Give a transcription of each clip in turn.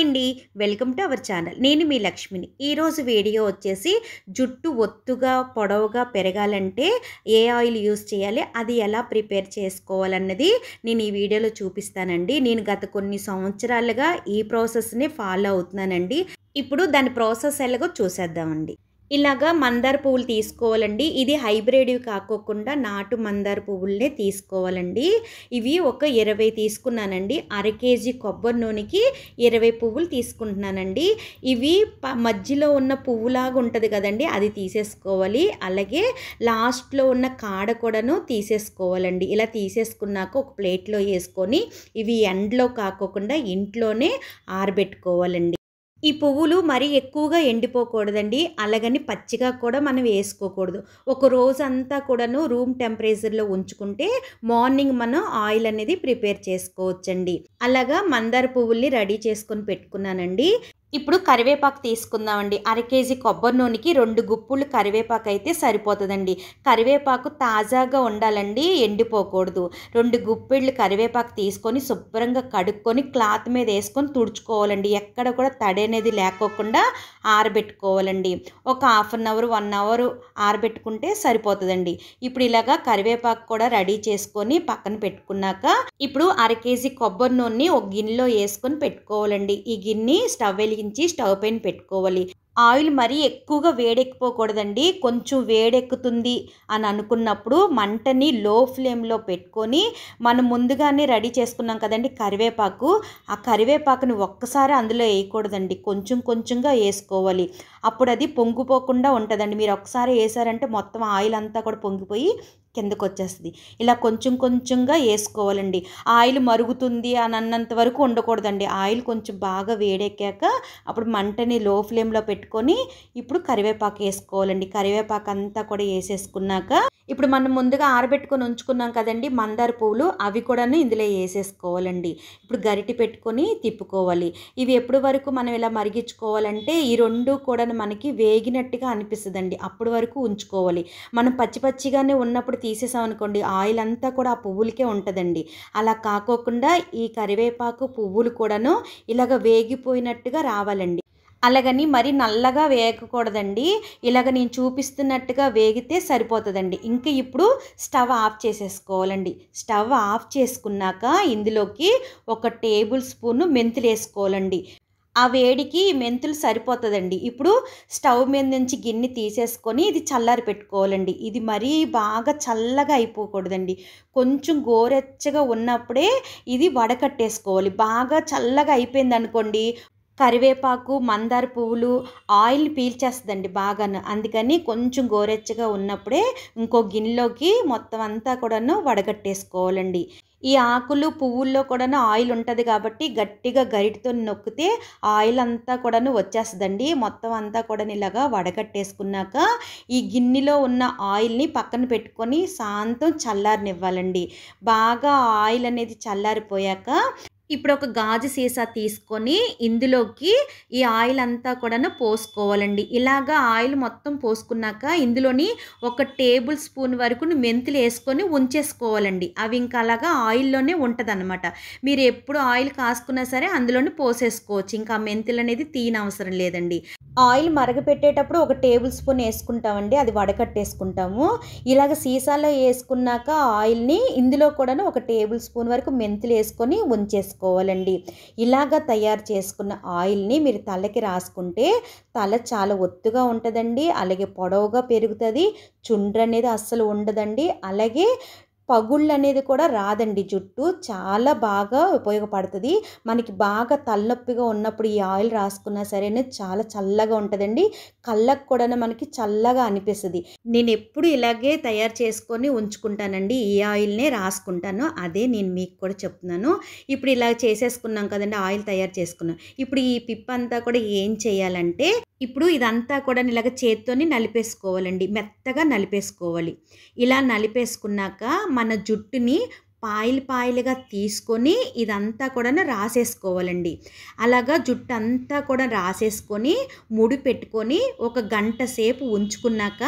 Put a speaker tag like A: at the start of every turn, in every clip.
A: అండి, welcome to our channel. నేను మీ లక్ష్మిని. ఈరోజు వీడియో వచ్చేసి జుట్టు ఒత్తుగా పొడవుగా పెరగాలంటే ఏ ఆయిల్ యూస్ చేయాలి, అది ఎలా ప్రిపేర్ చేసుకోవాలన్నది నేను ఈ వీడియోలో చూపిస్తానండి. నేను గత కొన్ని సంవత్సరాలుగా ఈ ప్రాసెస్ని ఫాలో అవుతున్నానండి. ఇప్పుడు దాని ప్రాసెస్ ఎలాగో చూసేద్దామండి. ఇలాగా మందార పువ్వులు తీసుకోవాలండి. ఇది హైబ్రిడ్వి కాకోకుండా నాటు మందార పువ్వులనే తీసుకోవాలండి. ఇవి ఒక 20 తీసుకున్నానండి. అర కేజీ కొబ్బరి నూనెకి 20 పువ్వులు తీసుకుంటున్నానండి. ఇవి మధ్యలో ఉన్న పువ్వులాగా ఉంటుంది కదండి, అది తీసేసుకోవాలి. అలాగే లాస్ట్లో ఉన్న కాడ కూడాను తీసేసుకోవాలండి. ఇలా తీసేసుకున్నాక ఒక ప్లేట్లో వేసుకొని ఇవి ఎండలో కాకోకుండా ఇంట్లోనే ఆరబెట్టుకోవాలండి. ఈ పువ్వులు మరీ ఎక్కువగా ఎండిపోకూడదండి, అలాగని పచ్చిగా కూడా మనం వేసుకోకూడదు. ఒక రోజంతా కూడాను రూమ్ టెంపరేచర్లో ఉంచుకుంటే మార్నింగ్ మనం ఆయిల్ అనేది ప్రిపేర్ చేసుకోవచ్చండి. అలాగా మందార పువ్వుల్ని రెడీ చేసుకొని పెట్టుకున్నానండి. ఇప్పుడు కరివేపాకు తీసుకుందామండి. అర కేజీ కొబ్బరి నూనెకి 2 గుప్పులు కరివేపాకు అయితే సరిపోతుందండి. కరివేపాకు తాజాగా ఉండాలండి, ఎండిపోకూడదు. 2 గుప్పిళ్ళు కరివేపాకు తీసుకొని శుభ్రంగా కడుక్కొని క్లాత్ మీద వేసుకొని తుడుచుకోవాలండి. ఎక్కడ కూడా తడి అనేది లేకోకుండా ఆరబెట్టుకోవాలండి. ఒక హాఫ్ అన్ అవర్ 1 అవర్ ఆరబెట్టుకుంటే సరిపోతుందండి. ఇప్పుడు ఇలాగా కరివేపాకు కూడా రెడీ చేసుకొని పక్కన పెట్టుకున్నాక ఇప్పుడు అర కేజీ కొబ్బరి నూనెని ఒక గిన్నెలో వేసుకొని పెట్టుకోవాలండి. ఈ గిన్నె స్టవ్ వెలిగించి స్టవ్ పైన పెట్టుకోవాలి. ఆయిల్ మరీ ఎక్కువగా వేడెక్కిపోకూడదండి. కొంచెం వేడెక్కుతుంది అని అనుకున్నప్పుడు మంటని లో ఫ్లేమ్లో పెట్టుకొని మనం ముందుగానే రెడీ చేసుకున్నాం కదండి కరివేపాకు, ఆ కరివేపాకుని ఒక్కసారి అందులో వేయకూడదండి, కొంచెం కొంచెంగా వేసుకోవాలి. అప్పుడు అది పొంగిపోకుండా ఉంటుందండి. మీరు ఒకసారి వేసారంటే మొత్తం ఆయిల్ అంతా కూడా పొంగిపోయి కిందకు వచ్చేస్తుంది. ఇలా కొంచెం కొంచెంగా వేసుకోవాలండి. ఆయిల్ మరుగుతుంది అని అన్నంత వరకు ఉండకూడదండి. ఆయిల్ కొంచెం బాగా వేడెక్కాక అప్పుడు మంటని లో ఫ్లేమ్లో పెట్టుకొని ఇప్పుడు కరివేపాకు వేసుకోవాలండి. కరివేపాకు అంతా కూడా వేసేసుకున్నాక ఇప్పుడు మనం ముందుగా ఆరబెట్టుకొని ఉంచుకున్నాం కదండి మందార పువ్వులు, అవి కూడాను ఇందులో వేసేసుకోవాలండి. ఇప్పుడు గరిటె పెట్టుకొని తిప్పుకోవాలి. ఇవి ఎప్పటి వరకు మనం ఇలా మరిగించుకోవాలంటే ఈ 2 కూడా మనకి వేగినట్టుగా అనిపిస్తుందండి. అప్పటి వరకు ఉంచుకోవాలి. మనం పచ్చి పచ్చిగానే ఉన్నప్పుడు తీసేసామనుకోండి ఆయిల్ అంతా కూడా ఆ పువ్వులకే ఉంటుందండి. అలా కాకోకుండా ఈ కరివేపాకు పువ్వులు కూడాను ఇలాగ వేగిపోయినట్టుగా రావాలండి. అలాగని మరి నల్లగా వేగకూడదండి. ఇలాగ నేను చూపిస్తున్నట్టుగా వేగితే సరిపోతుందండి. ఇంకా ఇప్పుడు స్టవ్ ఆఫ్ చేసేసుకోవాలండి. స్టవ్ ఆఫ్ చేసుకున్నాక ఇందులోకి 1 టేబుల్ స్పూన్ మెంతులు వేసుకోవాలండి. ఆ వేడికి మెంతులు సరిపోతుందండి. ఇప్పుడు స్టవ్ మీద నుంచి గిన్నె తీసేసుకొని ఇది చల్లారి పెట్టుకోవాలండి. ఇది మరీ బాగా చల్లగా అయిపోకూడదండి. కొంచెం గోరెచ్చగా ఉన్నప్పుడే ఇది వడకట్టేసుకోవాలి. బాగా చల్లగా అయిపోయింది అనుకోండి కరివేపాకు మందార పువ్వులు ఆయిల్ని పీల్చేస్తుందండి బాగాను. అందుకని కొంచెం గోరెచ్చగా ఉన్నప్పుడే ఇంకో గిన్నెలోకి మొత్తం అంతా కూడాను వడగట్టేసుకోవాలండి. ఈ ఆకులు పువ్వుల్లో కూడాను ఆయిల్ ఉంటుంది కాబట్టి గట్టిగా గరిటతో నొక్కితే ఆయిల్ అంతా కూడాను వచ్చేస్తుందండి. మొత్తం అంతా కూడా ఇలాగా వడగట్టేసుకున్నాక ఈ గిన్నెలో ఉన్న ఆయిల్ని పక్కన పెట్టుకొని శాంతం చల్లారనివ్వాలండి. బాగా ఆయిల్ అనేది చల్లారిపోయాక ఇప్పుడు ఒక గాజు సీసా తీసుకొని ఇందులోకి ఈ ఆయిల్ అంతా కూడాను పోసుకోవాలండి. ఇలాగా ఆయిల్ మొత్తం పోసుకున్నాక ఇందులోని 1 టేబుల్ స్పూన్ వరకు మెంతులు వేసుకొని ఉంచేసుకోవాలండి. అవి ఇంకా అలాగా ఆయిల్లోనే ఉంటుందన్నమాట. మీరు ఎప్పుడు ఆయిల్ కాసుకున్నా సరే అందులోని పోసేసుకోవచ్చు. ఇంకా మెంతులు అనేది తీయనవసరం లేదండి. ఆయిల్ మరగపెట్టేటప్పుడు 1 టేబుల్ స్పూన్ వేసుకుంటామండి, అది వడకట్టేసుకుంటాము. ఇలాగ సీసాలో వేసుకున్నాక ఆయిల్ని ఇందులో కూడా 1 టేబుల్ స్పూన్ వరకు మెంతులు వేసుకొని ఉంచేసుకోవాలండి. ఇలాగ తయారు చేసుకున్న ఆయిల్ని మీరు తలకి రాసుకుంటే తల చాలా ఒత్తుగా ఉంటుందండి. అలాగే పొడవుగా పెరుగుతుంది, చుండ్రు అనేది అస్సలు ఉండదండి. అలాగే పగుళ్ళు అనేది కూడా రాదండి. జుట్టు చాలా బాగా ఉపయోగపడుతుంది. మనకి బాగా తలనొప్పిగా ఉన్నప్పుడు ఈ ఆయిల్ రాసుకున్నా సరే చాలా చల్లగా ఉంటుందండి. కళ్ళకు కూడా మనకి చల్లగా అనిపిస్తుంది. నేను ఎప్పుడు ఇలాగే తయారు చేసుకొని ఉంచుకుంటానండి. ఈ ఆయిల్నే రాసుకుంటాను. అదే నేను మీకు కూడా చెప్తున్నాను. ఇప్పుడు ఇలా చేసేసుకున్నాం కదండి, ఆయిల్ తయారు చేసుకున్నాం. ఇప్పుడు ఈ పిప్ అంతా కూడా ఏం చేయాలంటే ఇప్పుడు ఇదంతా కూడా ఇలాగ చేత్తోని నలిపేసుకోవాలండి. మెత్తగా నలిపేసుకోవాలి. ఇలా నలిపేసుకున్నాక మన జుట్టుని పాయలు పాయలుగా తీసుకొని ఇదంతా కూడా రాసేసుకోవాలండి. అలాగా జుట్టు అంతా కూడా రాసేసుకొని ముడి పెట్టుకొని ఒక గంట సేపు ఉంచుకున్నాక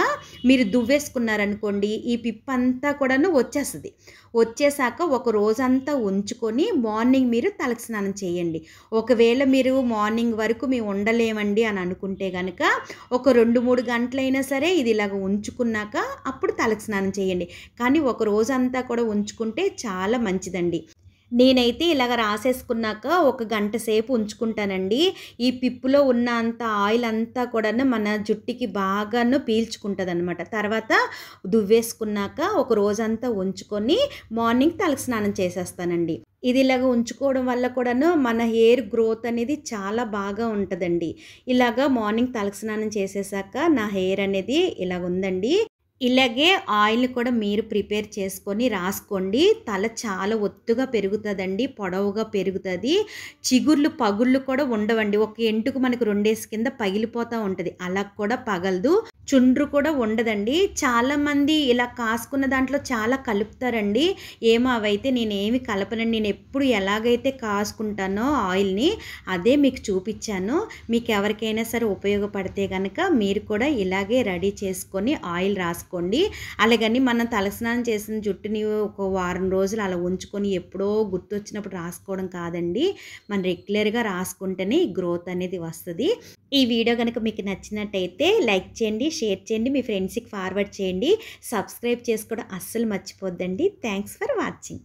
A: మీరు దువ్వేసుకున్నారనుకోండి, ఈ పిప్పంతా కూడాను వచ్చేస్తది. వచ్చేసాక ఒక రోజంతా ఉంచుకొని మార్నింగ్ మీరు తలకి స్నానం చేయండి. ఒకవేళ మీరు మార్నింగ్ వరకు మేము ఉండలేమండి అని అనుకుంటే గనక ఒక 2, 3 గంటలైనా సరే ఇది ఇలాగ ఉంచుకున్నాక అప్పుడు తలకి స్నానం చేయండి. కానీ ఒక రోజంతా కూడా ఉంచుకుంటే చాలా మంచిదండి. నేనైతే ఇలాగ రాసేసుకున్నాక ఒక గంట సేపు ఉంచుకుంటానండి. ఈ పిప్పులో ఉన్న అంత ఆయిల్ అంతా కూడాను మన జుట్టుకి బాగాను పీల్చుకుంటదనమాట. తర్వాత దువ్వేసుకున్నాక ఒక రోజంతా ఉంచుకొని మార్నింగ్ తలకి స్నానం చేసేస్తానండి. ఇది ఇలాగ ఉంచుకోవడం వల్ల కూడాను మన హెయిర్ గ్రోత్ అనేది చాలా బాగా ఉంటదండి. ఇలాగ మార్నింగ్ తలకి స్నానం చేసేసాక నా హెయిర్ అనేది ఇలాగుందండి. ఇలాగే ఆయిల్‌ని కూడా మీరు ప్రిపేర్ చేసుకొని రాసుకోండి. తల చాలా ఒత్తుగా పెరుగుతదండి. పొడవుగా పెరుగుతది. చిగుర్లు, పగుళ్ళు కూడా ఉండవండి. ఒక ఎంటుక మనకు 2 కింద పగిలిపోతా ఉంటది. అలా కూడా పగలదు. చుండ్రు కూడా ఉండదండి. చాలామంది ఇలా కాసుకున్న దాంట్లో చాలా కలుపుతారండి. ఏమో అవైతే నేనేమి కలపనండి. నేనెప్పుడు ఎలాగైతే కాసుకుంటానో ఆయిల్‌ని అదే మీకు చూపిచ్చాను. మీకు ఎవరికైనా సరే ఉపయోగపడితే గనక మీరు కూడా ఇలాగే రెడీ చేసుకొని ఆయిల్ రాసుకోండి. అలాగని మనం తలస్నానం చేసిన జుట్టుని ఒక వారం రోజులు అలా ఉంచుకొని ఎప్పుడో గుర్తొచ్చినప్పుడు రాసుకోవడం కాదండి. మనం రెగ్యులర్‌గా రాసుకుంటేనే ఈ గ్రోత్ అనేది వస్తది. ఈ వీడియో గనుక మీకు నచ్చినట్టయితే లైక్ చేయండి, షేర్ చేయండి, మీ ఫ్రెండ్స్‌కి ఫార్వర్డ్ చేయండి. సబ్స్క్రైబ్ చేసుకోవడం అస్సలు మర్చిపోద్దండి. Thanks for watching.